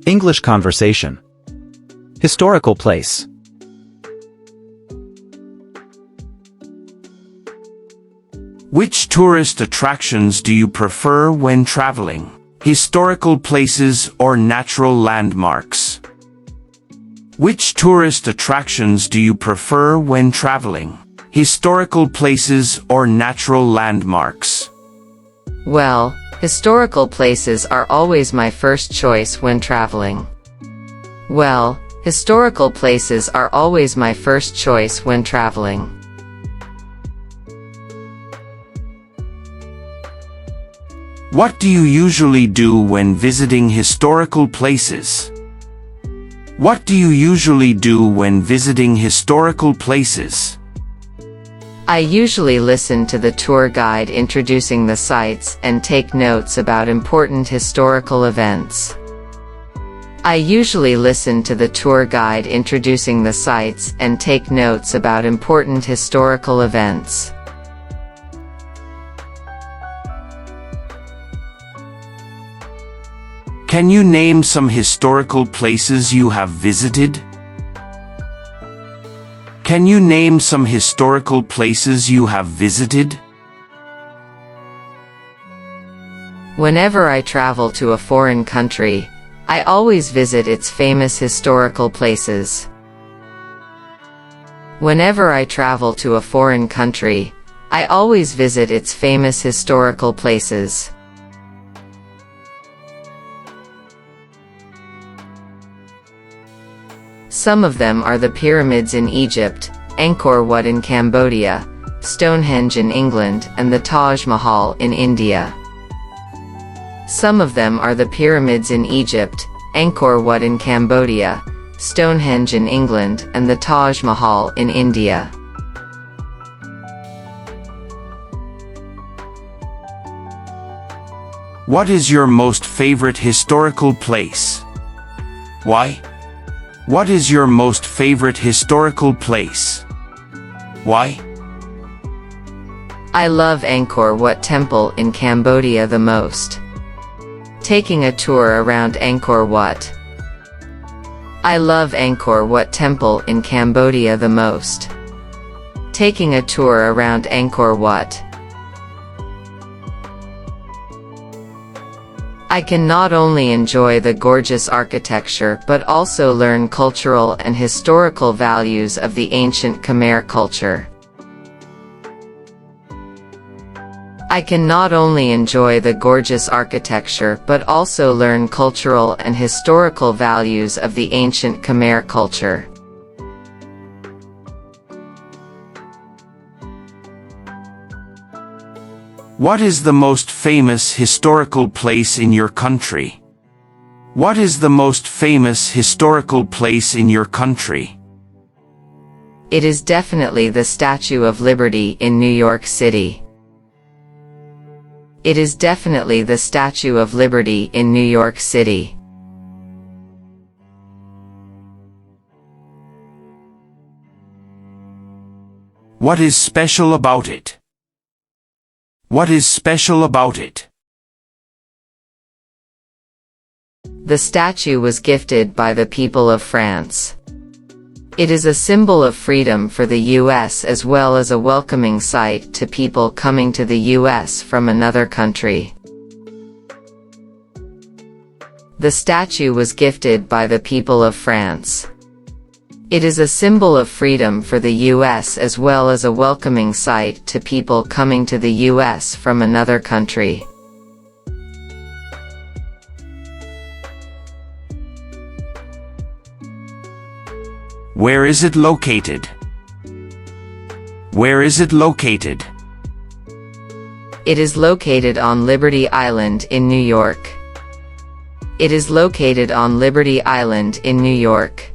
English conversation. Historical place. Which tourist attractions do you prefer when traveling? Historical places or natural landmarks? Which tourist attractions do you prefer when traveling? Historical places or natural landmarks? Well, historical places are always my first choice when traveling. Well, historical places are always my first choice when traveling. What do you usually do when visiting historical places? What do you usually do when visiting historical places? I usually listen to the tour guide introducing the sites and take notes about important historical events. I usually listen to the tour guide introducing the sites and take notes about important historical events. Can you name some historical places you have visited? Can you name some historical places you have visited? Whenever I travel to a foreign country, I always visit its famous historical places. Whenever I travel to a foreign country, I always visit its famous historical places. Some of them are the pyramids in Egypt, Angkor Wat in Cambodia, Stonehenge in England, and the Taj Mahal in India. Some of them are the pyramids in Egypt, Angkor Wat in Cambodia, Stonehenge in England, and the Taj Mahal in India. What is your most favorite historical place? Why? What is your most favorite historical place? Why? I love Angkor Wat Temple in Cambodia the most. Taking a tour around Angkor Wat. I love Angkor Wat Temple in Cambodia the most. Taking a tour around Angkor Wat. I can not only enjoy the gorgeous architecture but also learn cultural and historical values of the ancient Khmer culture. I can not only enjoy the gorgeous architecture but also learn cultural and historical values of the ancient Khmer culture. What is the most famous historical place in your country? What is the most famous historical place in your country? It is definitely the Statue of Liberty in New York City. It is definitely the Statue of Liberty in New York City. What is special about it? What is special about it? The statue was gifted by the people of France. It is a symbol of freedom for the U.S. as well as a welcoming sight to people coming to the U.S. from another country. The statue was gifted by the people of France. It is a symbol of freedom for the U.S. as well as a welcoming sight to people coming to the U.S. from another country. Where is it located? Where is it located? It is located on Liberty Island in New York. It is located on Liberty Island in New York.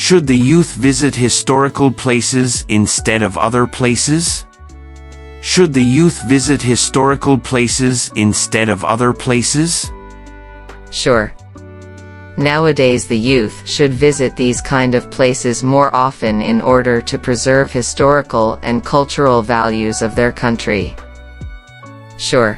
Should the youth visit historical places instead of other places? Should the youth visit historical places instead of other places? Sure. Nowadays the youth should visit these kind of places more often in order to preserve historical and cultural values of their country. Sure.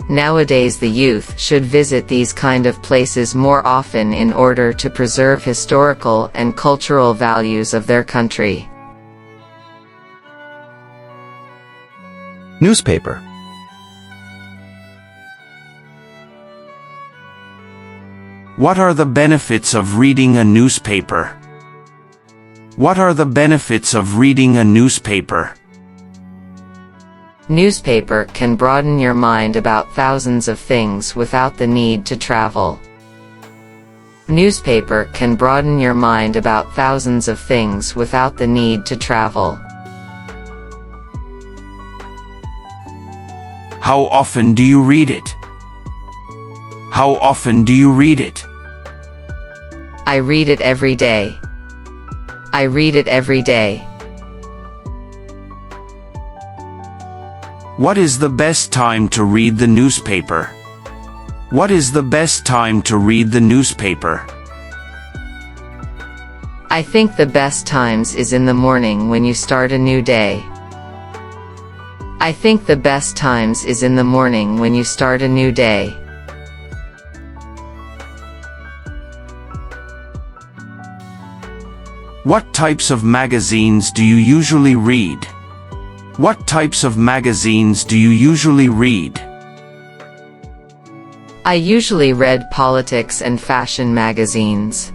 Nowadays the youth should visit these kind of places more often in order to preserve historical and cultural values of their country. Newspaper. What are the benefits of reading a newspaper? What are the benefits of reading a newspaper? Newspaper can broaden your mind about thousands of things without the need to travel. Newspaper can broaden your mind about thousands of things without the need to travel. How often do you read it? How often do you read it? I read it every day. I read it every day. What is the best time to read the newspaper? What is the best time to read the newspaper? I think the best times is in the morning when you start a new day. I think the best times is in the morning when you start a new day. What types of magazines do you usually read? What types of magazines do you usually read? I usually read politics and fashion magazines.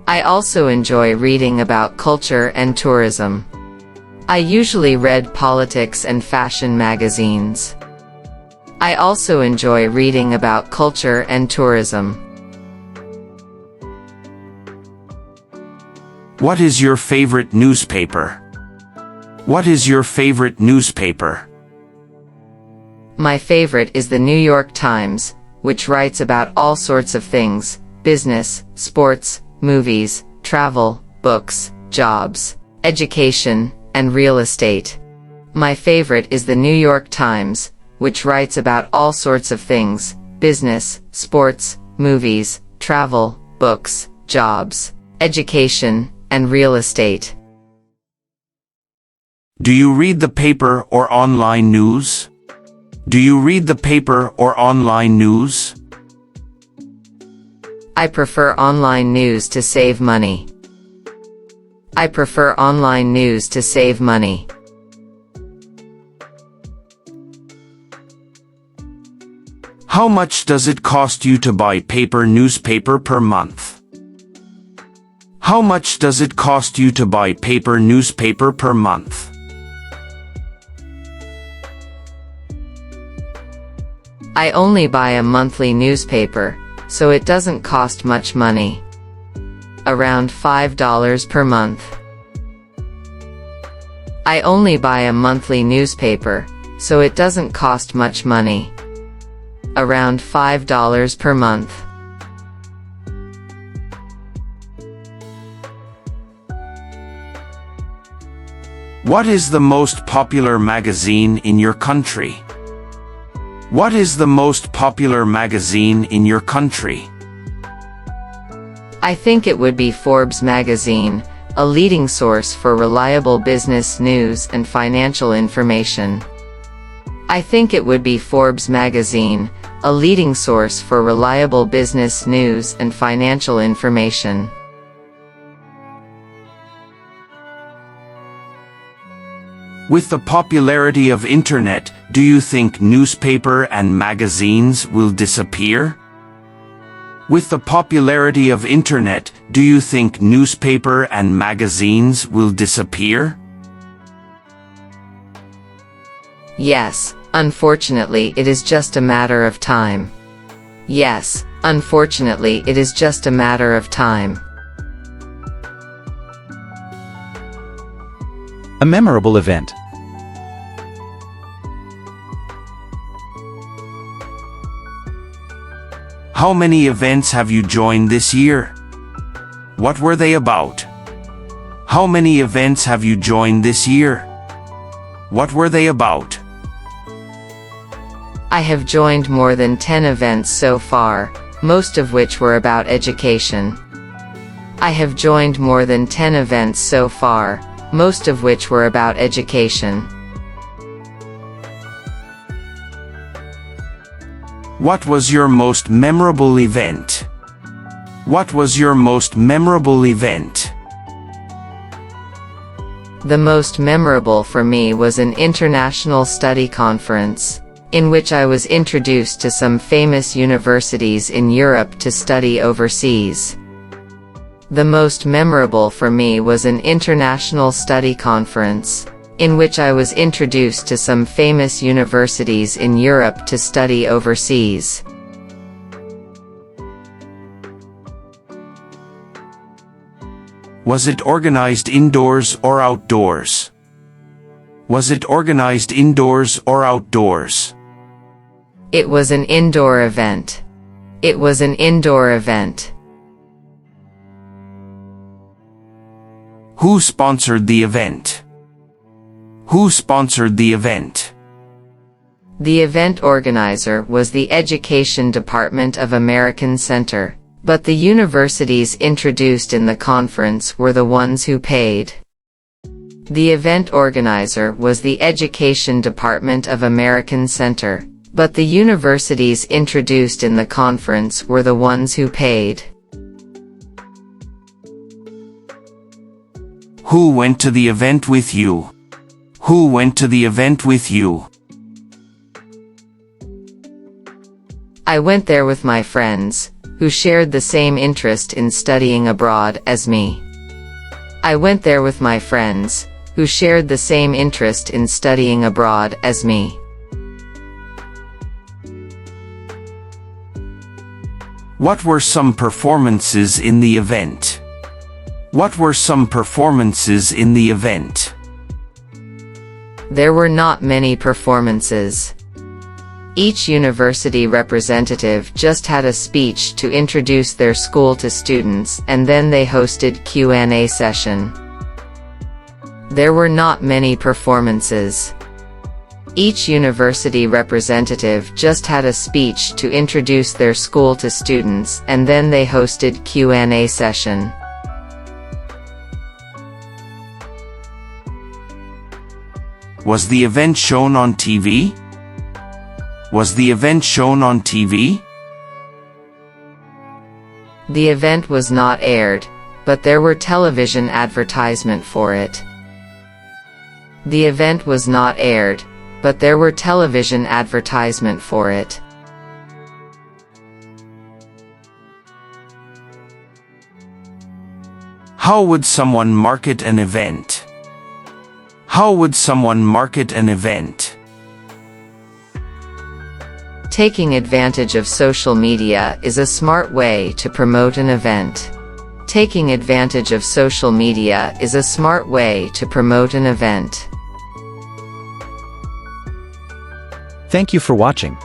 I also enjoy reading about culture and tourism. I usually read politics and fashion magazines. I also enjoy reading about culture and tourism. What is your favorite newspaper? What is your favorite newspaper? My favorite is the New York Times, which writes about all sorts of things: business, sports, movies, travel, books, jobs, education, and real estate. My favorite is the New York Times, which writes about all sorts of things: business, sports, movies, travel, books, jobs, education, and real estate. Do you read the paper or online news? Do you read the paper or online news? I prefer online news to save money. I prefer online news to save money. How much does it cost you to buy paper newspaper per month? How much does it cost you to buy paper newspaper per month? I only buy a monthly newspaper, so it doesn't cost much money. Around $5 per month. I only buy a monthly newspaper, so it doesn't cost much money. Around $5 per month. What is the most popular magazine in your country? What is the most popular magazine in your country? I think it would be Forbes magazine, a leading source for reliable business news and financial information. I think it would be Forbes magazine, a leading source for reliable business news and financial information. With the popularity of internet, do you think newspaper and magazines will disappear? With the popularity of internet, do you think newspaper and magazines will disappear? Yes, unfortunately it is just a matter of time. Yes, unfortunately it is just a matter of time. A memorable event. How many events have you joined this year? What were they about? How many events have you joined this year? What were they about? I have joined more than 10 events so far, most of which were about education. I have joined more than 10 events so far, most of which were about education. What was your most memorable event? What was your most memorable event? The most memorable for me was an international study conference, in which I was introduced to some famous universities in Europe to study overseas. The most memorable for me was an international study conference, in which I was introduced to some famous universities in Europe to study overseas. Was it organized indoors or outdoors? Was it organized indoors or outdoors? It was an indoor event. It was an indoor event. Who sponsored the event? Who sponsored the event? The event organizer was the Education Department of American Center, but the universities introduced in the conference were the ones who paid. The event organizer was the Education Department of American Center, but the universities introduced in the conference were the ones who paid. Who went to the event with you? Who went to the event with you? I went there with my friends, who shared the same interest in studying abroad as me. I went there with my friends, who shared the same interest in studying abroad as me. What were some performances in the event? What were some performances in the event? There were not many performances. Each university representative just had a speech to introduce their school to students, and then they hosted Q&A session. There were not many performances. Each university representative just had a speech to introduce their school to students, and then they hosted Q&A session. Was the event shown on TV? Was the event shown on TV? The event was not aired, but there were television advertisement for it. The event was not aired, but there were television advertisement for it. How would someone market an event? How would someone market an event? Taking advantage of social media is a smart way to promote an event. Taking advantage of social media is a smart way to promote an event. Thank you for watching.